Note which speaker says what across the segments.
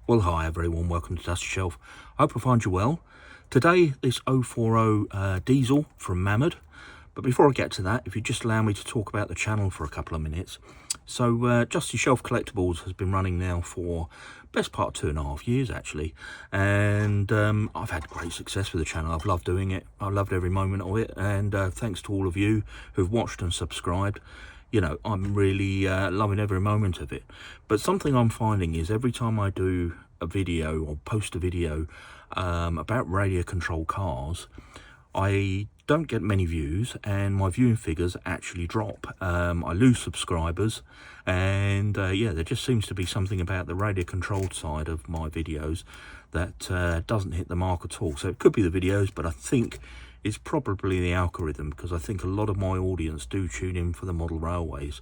Speaker 1: Well, hi everyone, welcome to Dusty Shelf. I hope I find you well. Today, this 040 Deisel from Mammod. But before I get to that, if you just allow me to talk about the channel for a couple of minutes. So, Dusty Shelf Collectibles has been running now for best part of 2.5 years actually. And I've had great success with the channel. I've loved doing it. I loved every moment of it. And thanks to all of you who've watched and subscribed. You know, I'm really loving every moment of it. But something I'm finding is every time I do a video or post a video about radio control cars, I don't get many views and my viewing figures actually drop. I lose subscribers, and yeah, there just seems to be something about the radio controlled side of my videos that doesn't hit the mark at all. So it could be the videos, but I think it's probably the algorithm, because I think a lot of my audience do tune in for the model railways,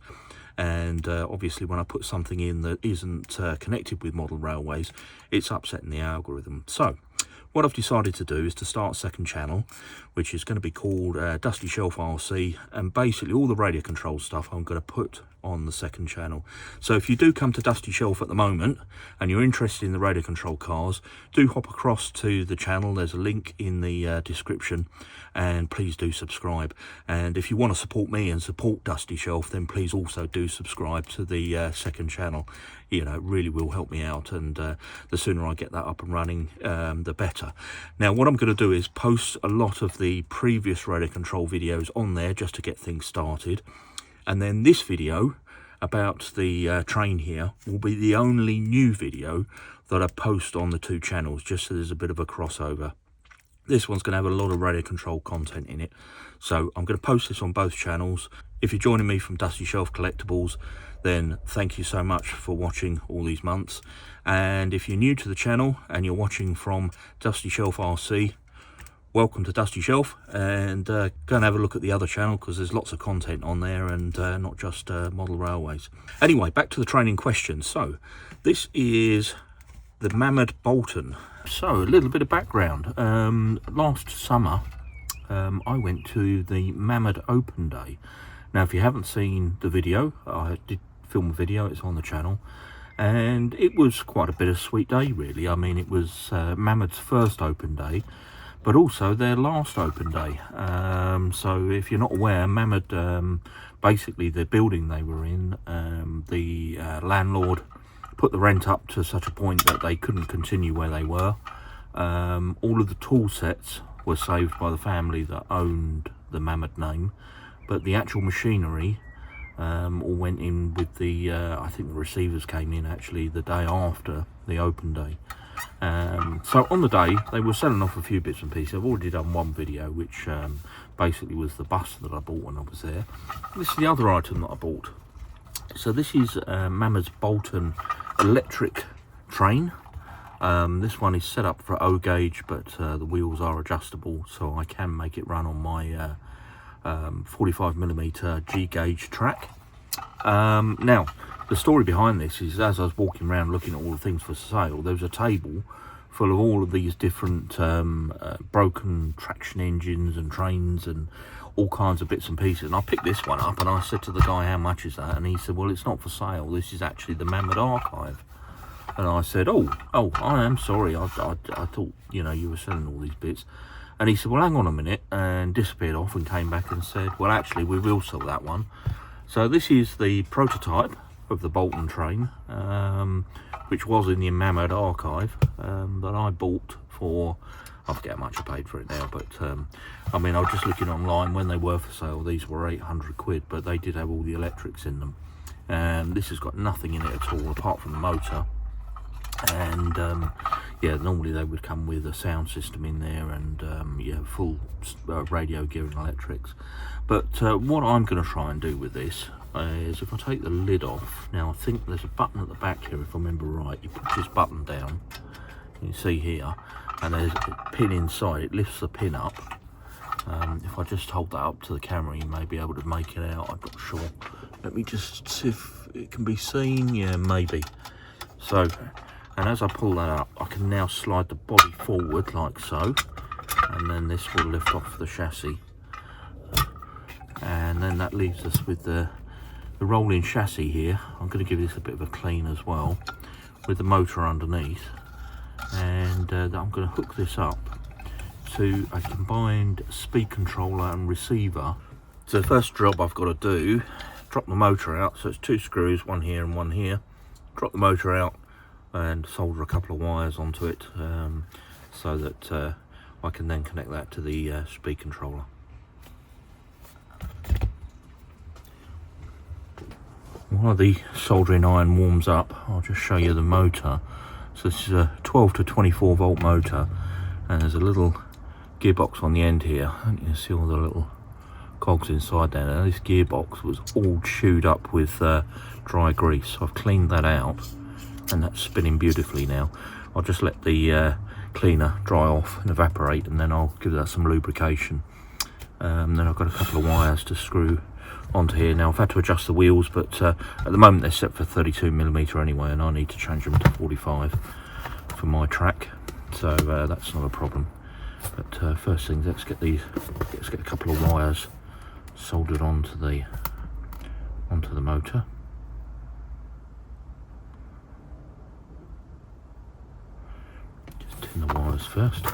Speaker 1: and obviously when I put something in that isn't connected with model railways, it's upsetting the algorithm. So what I've decided to do is to start a second channel, which is going to be called Dusty Shelf RC, and basically all the radio control stuff I'm going to put on the second channel. So if you do come to Dusty Shelf at the moment and you're interested in the radio control cars, do hop across to the channel. There's a link in the description, and please do subscribe. And if you want to support me and support Dusty Shelf, then please also do subscribe to the second channel. You know, it really will help me out, and the sooner I get that up and running, the better. Now what I'm going to do is post a lot of the previous radio control videos on there just to get things started, and then this video about the train here will be the only new video that I post on the two channels, just so there's a bit of a crossover. This one's going to have a lot of radio control content in it, so I'm going to post this on both channels. If you're joining me from Dusty Shelf Collectibles, then thank you so much for watching all these months. And if you're new to the channel and you're watching from Dusty Shelf RC, welcome to Dusty Shelf, and go and have a look at the other channel, because there's lots of content on there, and not just model railways. Anyway, back to the train in question. So this is the Mamod Bolton. So a little bit of background. Last summer I went to the Mamod Open Day. Now if you haven't seen the video, I did film a video, it's on the channel, and it was quite a bittersweet day really. I mean, it was Mammod's first open day, but also their last open day. So if you're not aware, Mammod, basically the building they were in, the landlord put the rent up to such a point that they couldn't continue where they were. All of the tool sets were saved by the family that owned the Mammod name, but the actual machinery all went in with the, I think the receivers came in actually the day after the open day. So on the day they were selling off a few bits and pieces. I've already done one video, which basically was the bus that I bought when I was there. This is the other item that I bought. So this is Mamod Bolton electric train. This one is set up for O gauge, but the wheels are adjustable, so I can make it run on my 45mm G gauge track. Now the story behind this is, as I was walking around looking at all the things for sale, there was a table full of all of these different broken traction engines and trains and all kinds of bits and pieces, and I picked this one up and I said to the guy, how much is that? And he said, well, it's not for sale, this is actually the Mamod Archive. And I said, oh, I am sorry, I thought, you know, you were selling all these bits. And he said, well, hang on a minute, and disappeared off and came back and said, well, actually, we will sell that one. So this is the prototype of the Bolton train, which was in the Mamod Archive, that I bought for, I forget how much I paid for it now, but I mean, I was just looking online when they were for sale. These were 800 quid, but they did have all the electrics in them. This has got nothing in it at all apart from the motor. And yeah, normally they would come with a sound system in there, and yeah, full radio gear and electrics. But what I'm going to try and do with this is, if I take the lid off, now I think there's a button at the back here, if I remember right. You push this button down, you see here, and there's a pin inside. It lifts the pin up. If I just hold that up to the camera, you may be able to make it out. I'm not sure. Let me just see if it can be seen. Yeah, maybe. So, and as I pull that up, I can now slide the body forward like so, and then this will lift off the chassis, and then that leaves us with the rolling chassis here. I'm going to give this a bit of a clean as well. with the motor underneath, and I'm going to hook this up to a combined speed controller and receiver. So the first job I've got to do, drop the motor out, so it's 2 screws, one here and one here. Drop the motor out and solder a couple of wires onto it, so that I can then connect that to the speed controller. While the soldering iron warms up, I'll just show you the motor. So this is a 12 to 24 volt motor, and there's a little gearbox on the end here. I think you can see all the little cogs inside there. Now this gearbox was all chewed up with dry grease, so I've cleaned that out and that's spinning beautifully now. I'll just let the cleaner dry off and evaporate, and then I'll give that some lubrication. Then I've got a couple of wires to screw onto here. Now I've had to adjust the wheels, but at the moment they're set for 32mm anyway, and I need to change them to 45 for my track, so that's not a problem. But first thing, let's get a couple of wires soldered onto the motor. Just tin the wires first.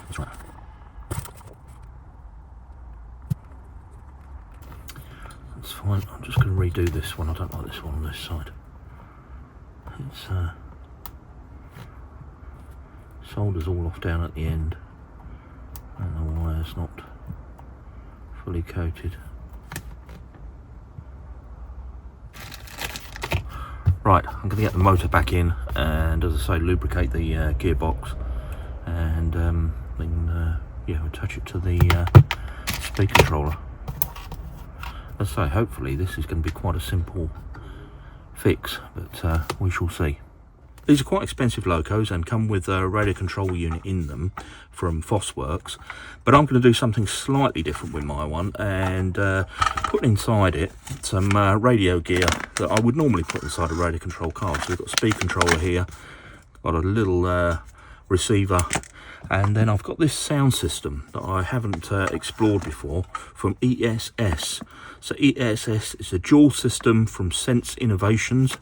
Speaker 1: That's right. That's fine. I'm just going to redo this one. I don't like this one on this side. It's solder's all off down at the end, and the wire's not fully coated. Right, I'm going to get the motor back in and, as I say, lubricate the gearbox, and then yeah, attach it to the speed controller. As I say, hopefully this is going to be quite a simple fix, but we shall see. These are quite expensive locos and come with a radio control unit in them from Fossworks, but I'm going to do something slightly different with my one and put inside it some radio gear that I would normally put inside a radio control car. So we've got a speed controller here, got a little receiver, and then I've got this sound system that I haven't explored before from ESS. So ESS is a dual system from Sense Innovations.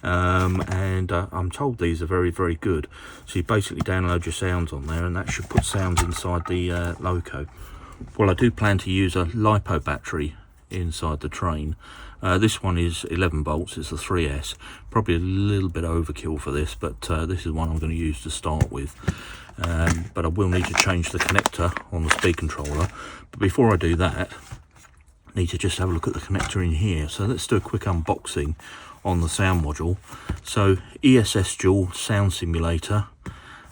Speaker 1: And I'm told these are very, very good. So you basically download your sounds on there, and that should put sounds inside the loco. Well, I do plan to use a LiPo battery inside the train. This one is 11 volts, it's a 3S. Probably a little bit overkill for this, but this is one I'm going to use to start with. But I will need to change the connector on the speed controller. But before I do that, I need to just have a look at the connector in here. So let's do a quick unboxing on the sound module. So ESS dual sound simulator,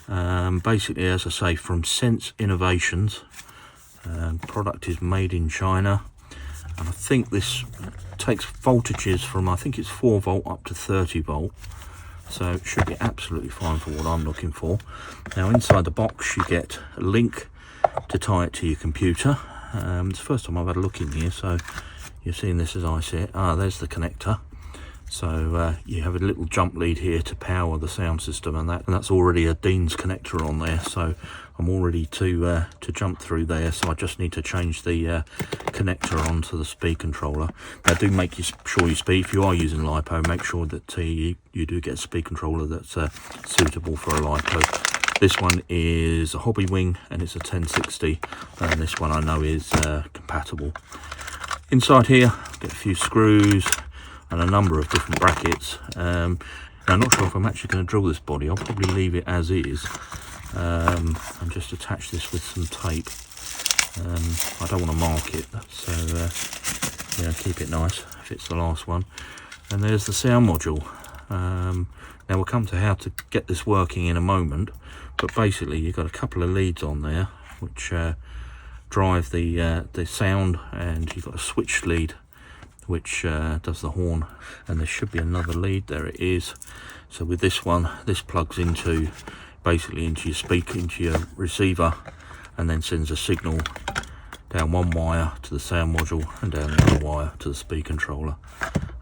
Speaker 1: basically, as I say, from Sense Innovations. Product is made in China, and I think this takes voltages from, I think it's 4 volt up to 30 volt, so it should be absolutely fine for what I'm looking for. Now inside the box you get a link to tie it to your computer. It's the first time I've had a look in here, so you're seeing this as I see it. There's the connector. So you have a little jump lead here to power the sound system, and that's already a Dean's connector on there. So I'm all ready to jump through there. So I just need to change the connector onto the speed controller. Now do make sure you speed. If you are using LiPo, make sure that you do get a speed controller that's suitable for a LiPo. This one is a Hobby Wing and it's a 1060, and this one I know is compatible. Inside here, get a few screws and a number of different brackets. Now I'm not sure if I'm actually going to drill this body. I'll probably leave it as is and just attach this with some tape. I don't want to mark it, so yeah, keep it nice if it's the last one. And there's the sound module. Now we'll come to how to get this working in a moment, but basically you've got a couple of leads on there which drive the sound, and you've got a switch lead which does the horn, and there should be another lead. There it is. So with this one, this plugs into basically into your speaker, into your receiver, and then sends a signal down one wire to the sound module and down the other wire to the speed controller.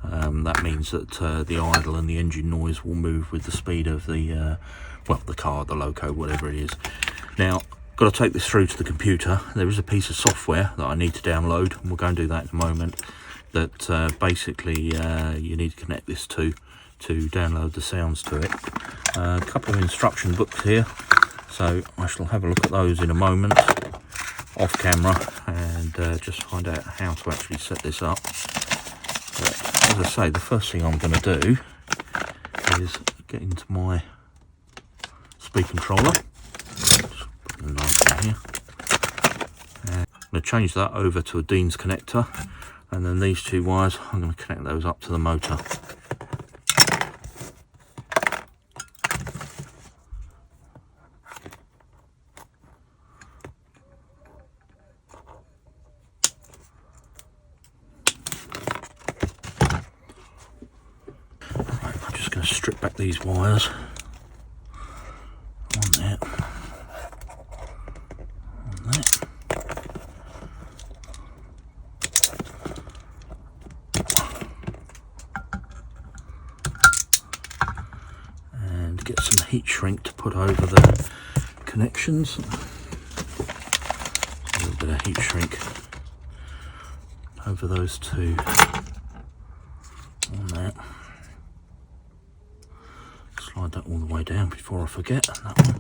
Speaker 1: That means that the idle and the engine noise will move with the speed of the well, the car, the loco, whatever it is. Now, got to take this through to the computer. There is a piece of software that I need to download, and we'll go and do that in a moment. That basically you need to connect this to download the sounds to it. A couple of instruction books here, so I shall have a look at those in a moment off camera and just find out how to actually set this up. But as I say, the first thing I'm going to do is get into my speed controller. Just put the knife in here. And I'm going to change that over to a Dean's connector, and then these two wires, I'm going to connect those up to the motor. Strip back these wires on there, on there. And get some heat shrink to put over the connections. A little bit of heat shrink over those two on there. Slide that all the way down before I forget. That one.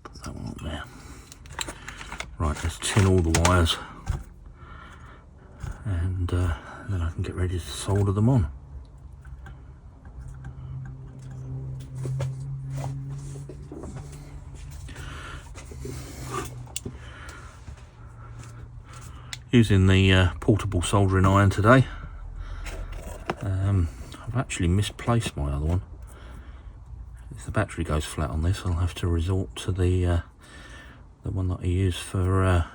Speaker 1: Put that one up there. Right, let's tin all the wires, and then I can get ready to solder them on. Using the portable soldering iron today. I've actually misplaced my other one. If the battery goes flat on this, I'll have to resort to the one that I use for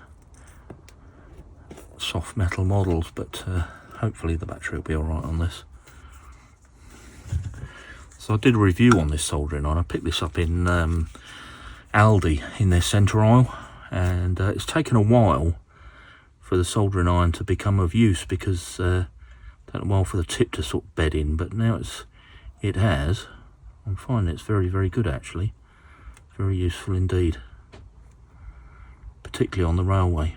Speaker 1: soft metal models, but hopefully the battery will be alright on this. So I did a review on this soldering iron. I picked this up in Aldi in their centre aisle, and it's taken a while for the soldering iron to become of use, because taken a while for the tip to sort of bed in, but now it has. I'm finding it's very, very good actually. Very useful indeed, particularly on the railway.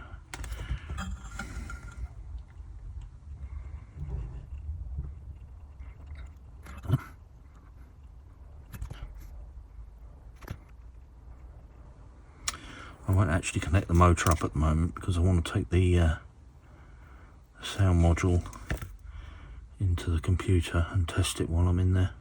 Speaker 1: I won't actually connect the motor up at the moment because I want to take the sound module into the computer and test it while I'm in there.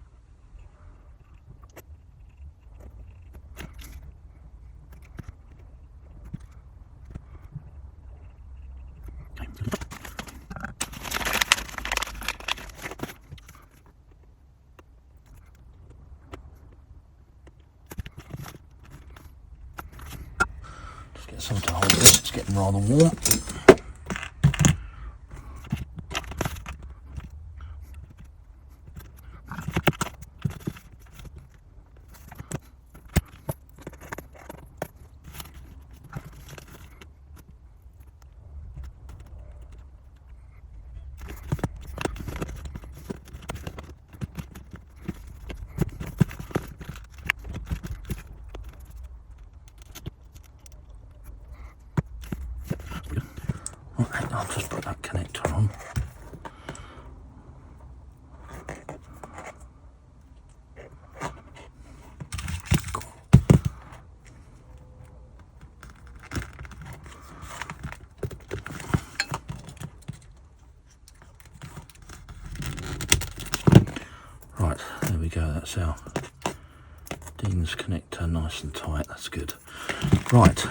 Speaker 1: Something to hold this, it's getting rather warm. I'll just put that connector on. Right, there we go, that's our Dean's connector, nice and tight, that's good. Right,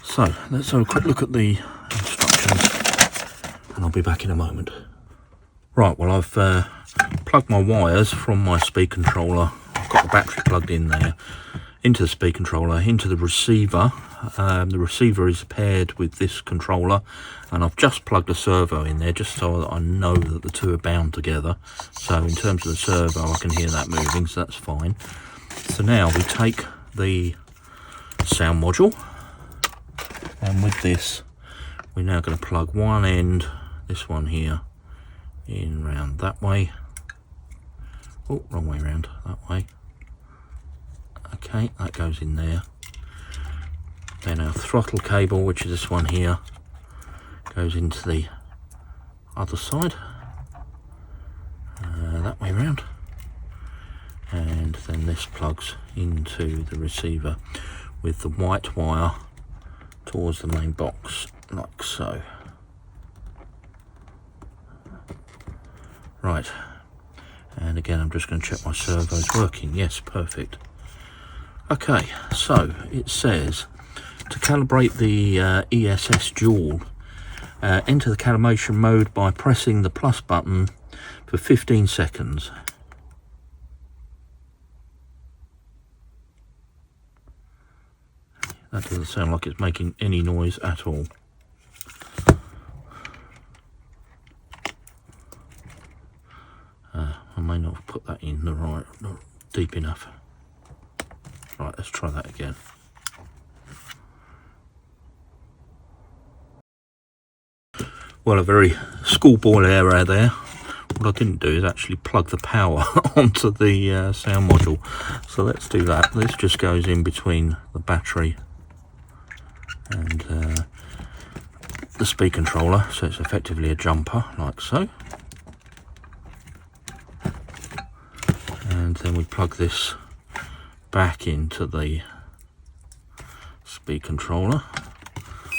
Speaker 1: so let's have a quick look at the instructions, and I'll be back in a moment. Right, well, I've plugged my wires from my speed controller. I've got the battery plugged in there, into the speed controller, into the receiver. The receiver is paired with this controller, and I've just plugged a servo in there just so that I know that the two are bound together. So in terms of the servo, I can hear that moving, so that's fine. So now we take the sound module, and with this we're now going to plug one end, this one here, in round that way. Oh, wrong way round, that way. Okay, that goes in there. Then our throttle cable, which is this one here, goes into the other side, that way round. And then this plugs into the receiver with the white wire towards the main box, like so. Right, and again I'm just going to check my servo's working. Yes, perfect. Okay, so it says to calibrate the ESS dual, enter the calibration mode by pressing the plus button for 15 seconds. That doesn't sound like it's making any noise at all. I may not have put that in the right, not deep enough. Right, let's try that again. Well, a very schoolboy error there. What I didn't do is actually plug the power onto the sound module. So let's do that. This just goes in between the battery and the speed controller, so it's effectively a jumper, like so. And then we plug this back into the speed controller.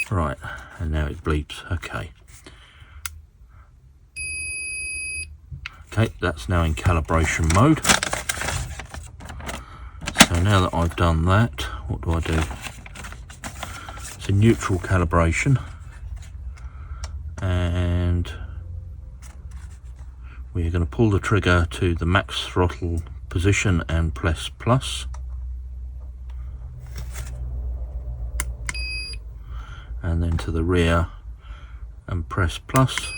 Speaker 1: Right, and now it bleeps. Okay. Okay, that's now in calibration mode. So now that I've done that, what do I do? It's a neutral calibration, and we're going to pull the trigger to the max throttle position and press plus. And then to the rear and press plus.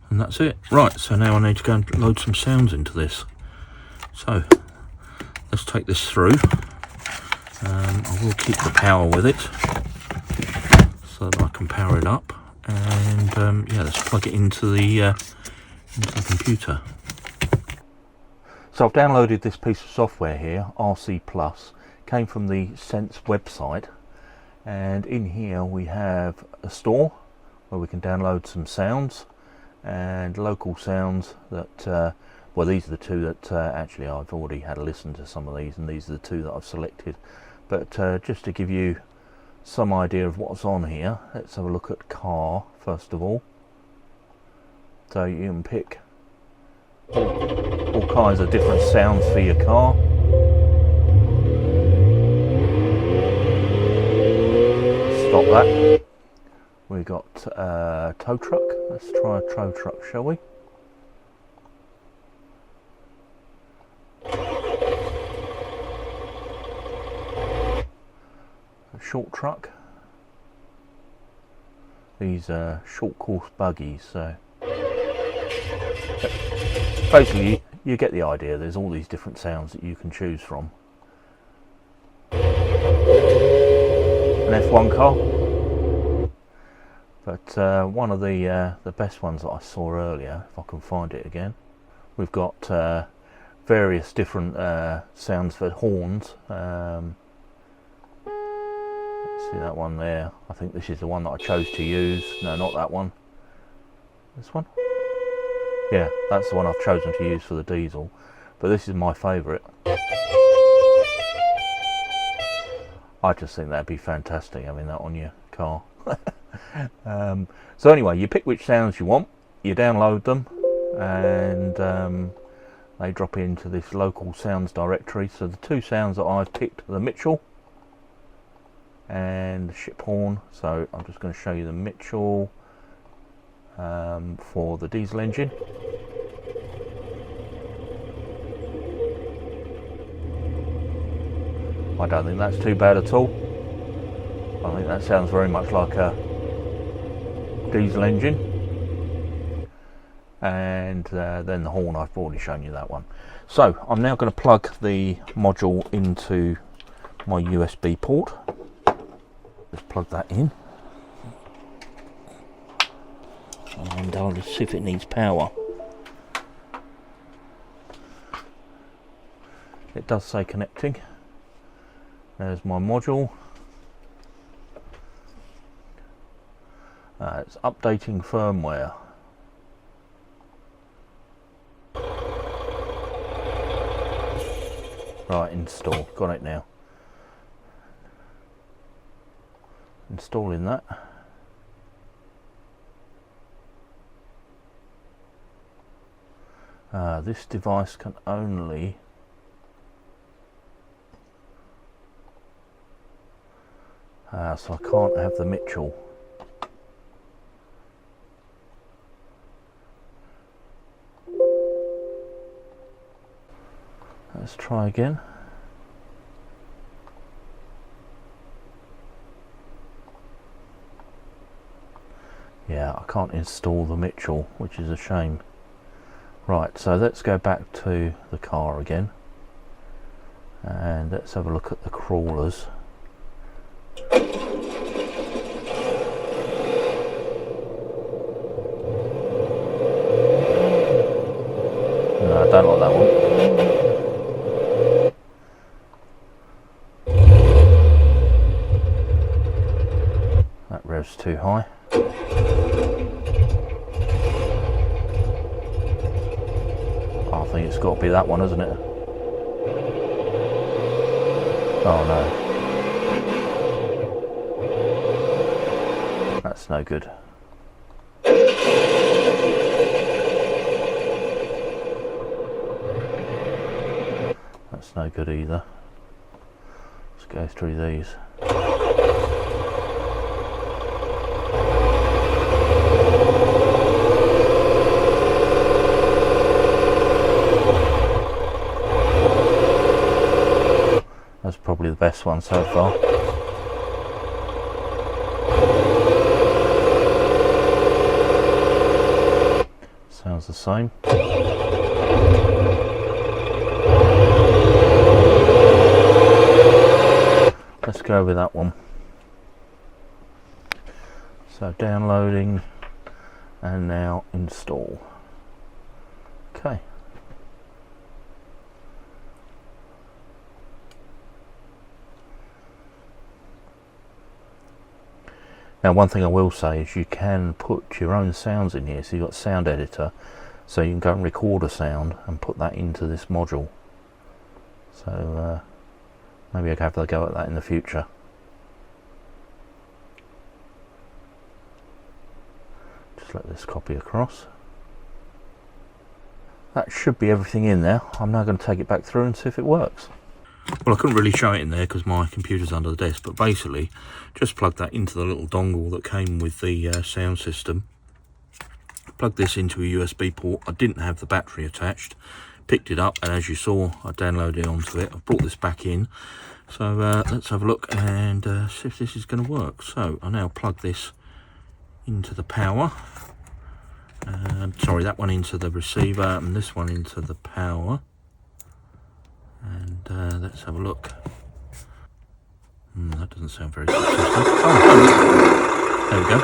Speaker 1: And that's it. Right, so now I need to go and load some sounds into this. So let's take this through. I will keep the power with it so that I can power it up. And yeah, let's plug it into the computer. So I've downloaded this piece of software here, RC Plus. Came from the Sense website, and in here we have a store where we can download some sounds and local sounds that well, these are the two that actually I've already had a listen to some of these, and these are the two that I've selected. But just to give you some idea of what's on here, let's have a look at car first of all. So you can pick all kinds of different sounds for your car. Stop that. We got tow truck. Let's try a tow truck, shall we? A short truck. These short course buggies. So basically, you get the idea. There's all these different sounds that you can choose from. An F1 car, but one of the best ones that I saw earlier, if I can find it again. We've got various different sounds for horns. Let's see that one there. I think this is the one that I chose to use. No, not that one. This one? Yeah, that's the one I've chosen to use for the Deisel. But this is my favourite. I just think that'd be fantastic, having that on your car. So anyway, you pick which sounds you want, you download them, and they drop into this local sounds directory. So the two sounds that I've picked are the Mitchell and the ship horn. So I'm just going to show you the Mitchell for the diesel engine. I don't think that's too bad at all. I think that sounds very much like a diesel engine. And then the horn, I've already shown you that one. So I'm now going to plug the module into my USB port. Just plug that in. and I'll just see if it needs power. It does say connecting. There's my module. It's updating firmware. Right, install. Got it now. Installing that. This device can only so I can't have the Mitchell. Let's try again. Yeah, I can't install the Mitchell, which is a shame. Right, so let's go back to the car again and let's have a look at the crawlers. No, I don't like that one. That rev's too high. I think it's got to be that one, isn't it? Oh no. That's no good. That's no good either. Let's go through these. That's probably the best one so far. Sounds the same. Let's go with that one. So downloading and now install. Okay. Now one thing I will say is you can put your own sounds in here, so you've got sound editor, so you can go and record a sound and put that into this module. So maybe I'll have a go at that in the future. Just let this copy across. That should be everything in there. I'm now going to take it back through and see if it works. Well, I couldn't really show it in there because my computer's under the desk, but basically just plug that into the little dongle that came with the sound system. Plug this into a USB port. I didn't have the battery attached. Picked it up, and as you saw, I downloaded onto it. I've brought this back in. So let's have a look and see if this is going to work. So I now plug this into the power. Sorry, that one into the receiver and this one into the power. And let's have a look. That doesn't sound very successful. Oh, there we go.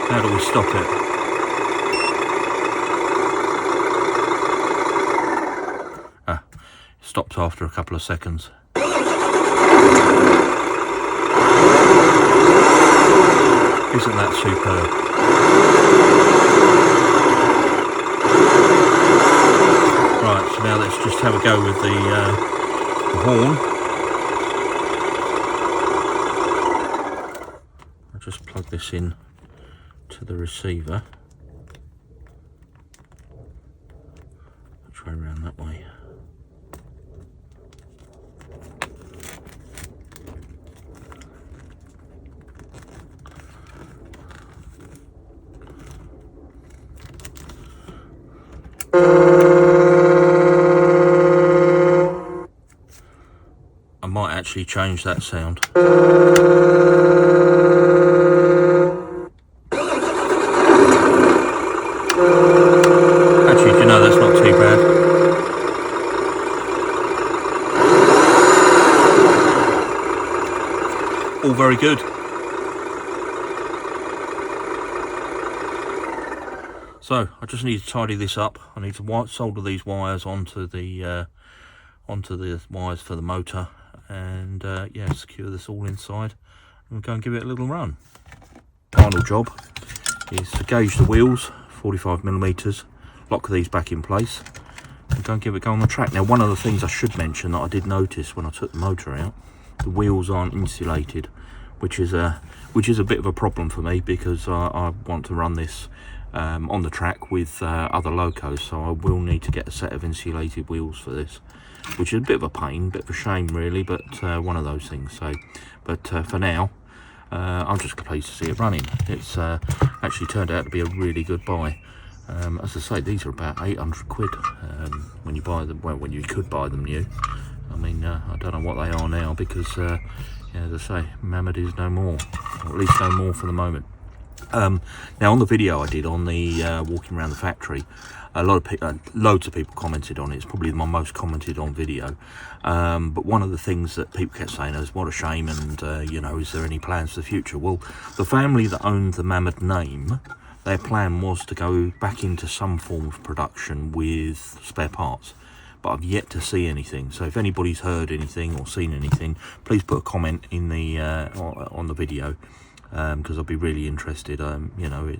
Speaker 1: How do we stop it? Ah, it stopped after a couple of seconds. Isn't that superb? Right, so now let's just have a go with the horn. I'll just plug this in to the receiver. I'll try around that way. I might actually change that sound. Actually, you know, that's not too bad. all very good. So I just need to tidy this up. I need to solder these wires onto the wires for the motor, and yeah, secure this all inside and go and give it a little run. Final job is to gauge the wheels, 45mm, lock these back in place and go and give it a go on the track. Now, one of the things I should mention that I did notice when I took the motor out, the wheels aren't insulated, which is a bit of a problem for me, because I want to run this on the track with other locos, so I will need to get a set of insulated wheels for this, which is a bit of a pain, bit of a shame really, but one of those things. So but for now, I'm just pleased to see it running. It's actually turned out to be a really good buy. As I say, these are about 800 quid when you buy them, well, when you could buy them new. I mean, I don't know what they are now, because yeah, as I say, Mammod is no more, or at least no more for the moment. Now, on the video I did on the walking around the factory, loads of people commented on it. It's probably my most commented on video. But one of the things that people kept saying is, what a shame, and you know, is there any plans for the future? Well, the family that owned the Mamod name, their plan was to go back into some form of production with spare parts, but I've yet to see anything. So if anybody's heard anything or seen anything, please put a comment in the on the video, because I'll be really interested. You know,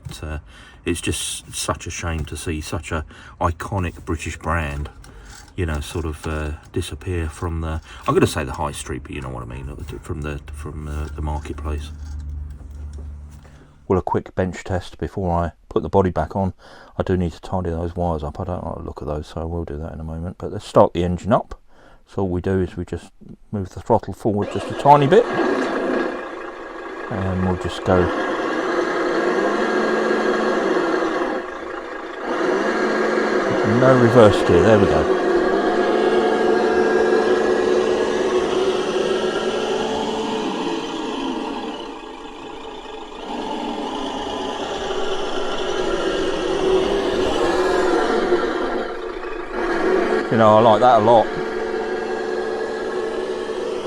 Speaker 1: it's just such a shame to see such a iconic British brand, you know, sort of disappear from the, I'm going to say the high street, but you know what I mean, from the marketplace. Well, a quick bench test before I put the body back on. I do need to tidy those wires up. I don't like the look of those, so I will do that in a moment. But let's start the engine up. So all we do is we just move the throttle forward just a tiny bit, and we'll just go no reverse gear. There we go. You know, I like that a lot.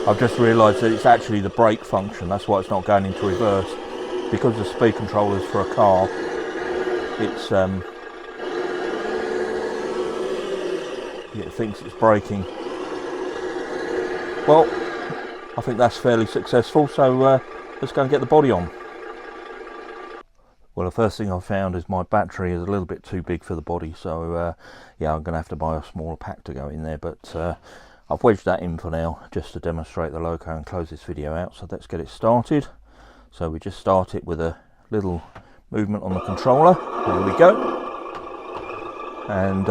Speaker 1: I've just realised that it's actually the brake function, that's why it's not going into reverse. Because the speed controller is for a car, it's it thinks it's braking. Well, I think that's fairly successful, so let's go and get the body on. Well, the first thing I found is my battery is a little bit too big for the body, so yeah, I'm going to have to buy a smaller pack to go in there, but I've wedged that in for now just to demonstrate the loco and close this video out. So let's get it started. So we just start it with a little movement on the controller. There we go, and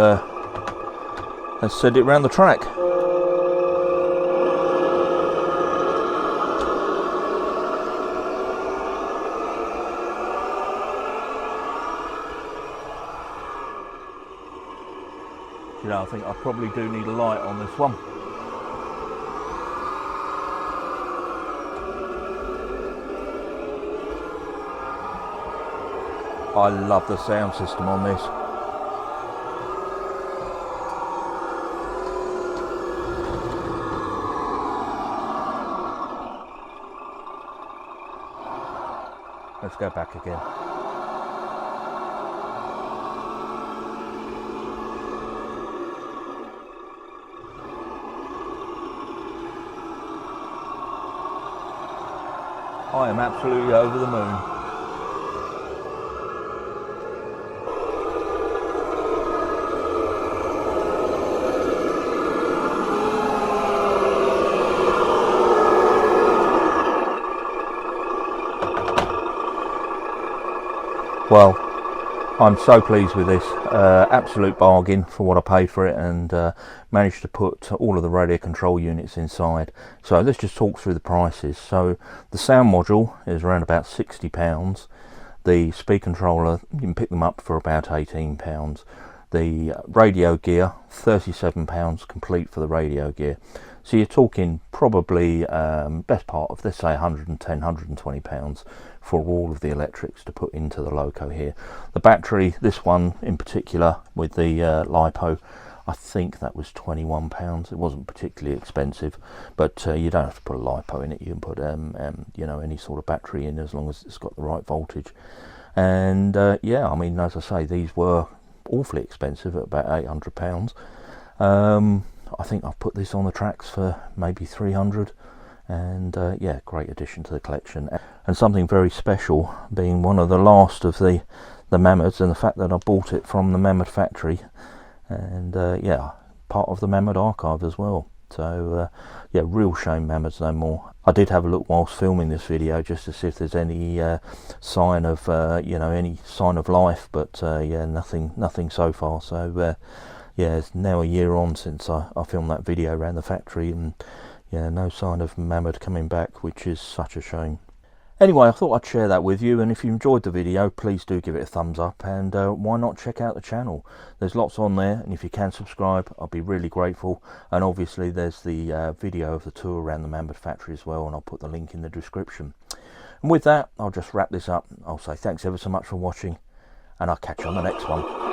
Speaker 1: let's send it around the track. You know, I think I probably do need a light on this one. I love the sound system on this. Let's go back again. I am absolutely over the moon. Well, I'm so pleased with this. Absolute bargain for what I paid for it, and managed to put all of the radio control units inside. So let's just talk through the prices. So the sound module is around about £60. The speed controller, you can pick them up for about £18. The radio gear, £37 complete for the radio gear. So you're talking probably best part of, let's say, £110, £120 for all of the electrics to put into the loco here. The battery, this one in particular with the LiPo, I think that was £21. It wasn't particularly expensive, but you don't have to put a LiPo in it. You can put you know, any sort of battery in, as long as it's got the right voltage. And yeah, I mean, as I say, these were awfully expensive at about £800. I think I've put this on the tracks for maybe 300, and yeah, great addition to the collection, and something very special, being one of the last of the Mammods, and the fact that I bought it from the Mamod factory, and yeah, part of the Mamod Archive as well. So yeah, real shame Mammods no more. I did have a look whilst filming this video just to see if there's any sign of you know, any sign of life, but yeah, nothing so far. So yeah, it's now a year on since I filmed that video around the factory, and yeah, no sign of Mamod coming back, which is such a shame. Anyway, I thought I'd share that with you, and if you enjoyed the video, please do give it a thumbs up, and why not check out the channel? There's lots on there, and if you can subscribe, I'll be really grateful. And obviously there's the video of the tour around the Mamod factory as well, and I'll put the link in the description. And with that, I'll just wrap this up. I'll say thanks ever so much for watching, and I'll catch you on the next one.